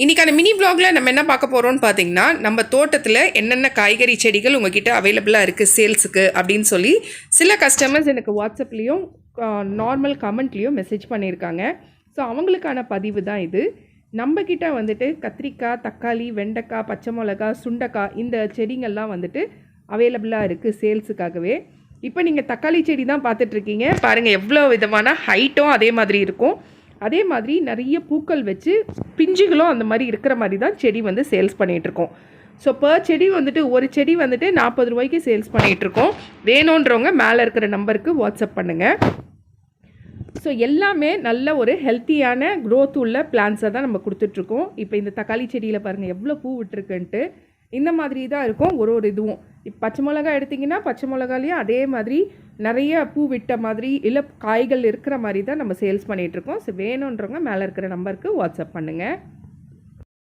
இன்றைக்கான மினி வ்ளாகில் நம்ம என்ன பார்க்க போகிறோம்னு பார்த்தீங்கன்னா, நம்ம தோட்டத்தில் என்னென்ன காய்கறி செடிகள் உங்ககிட்ட அவைலபிளாக இருக்குது சேல்ஸுக்கு அப்படின்னு சொல்லி சில கஸ்டமர்ஸ் எனக்கு வாட்ஸ்அப்லேயும் நார்மல் கமெண்ட்லேயும் மெசேஜ் பண்ணியிருக்காங்க. ஸோ அவங்களுக்கான பதிவு தான் இது. நம்மக்கிட்ட வந்துட்டு கத்திரிக்காய், தக்காளி, வெண்டைக்காய், பச்சை மிளகா, சுண்டைக்காய் இந்த செடிங்கள்லாம் வந்துட்டு அவைலபிளாக இருக்குது சேல்ஸுக்காகவே. இப்போ நீங்கள் தக்காளி செடி தான் பார்த்துட்ருக்கீங்க. பாருங்கள் எவ்வளோ விதமான ஹைட்டும் அதே மாதிரி இருக்கும். அதே மாதிரி நிறைய பூக்கள் வச்சு பிஞ்சுகளும் அந்த மாதிரி இருக்கிற மாதிரி தான் செடி வந்து சேல்ஸ் பண்ணிகிட்ருக்கோம். ஸோ செடி வந்துட்டு ஒரு செடி வந்துட்டு 40 ரூபாய்க்கு சேல்ஸ் பண்ணிகிட்ருக்கோம். வேணுன்றவங்க மேலே இருக்கிற நம்பருக்கு வாட்ஸ்அப் பண்ணுங்கள். ஸோ எல்லாமே நல்ல ஒரு ஹெல்த்தியான க்ரோத் உள்ள பிளான்ஸை தான் நம்ம கொடுத்துட்ருக்கோம். இப்போ இந்த தக்காளி செடியில் பாருங்கள் எவ்வளோ பூ விட்டுருக்குன்ட்டு. இந்த மாதிரி தான் இருக்கும் ஒரு இதுவும். இப்போ பச்சை மிளகா எடுத்திங்கன்னா பச்சை மிளகாலேயும் அதே மாதிரி நிறைய பூ விட்ட மாதிரி இல்லை காய்கள் இருக்கிற மாதிரி தான் நம்ம சேல்ஸ் பண்ணிகிட்ருக்கோம். ஸோ வேணுன்றவங்க மேலே இருக்கிற நம்பருக்கு வாட்ஸ்அப் பண்ணுங்கள்.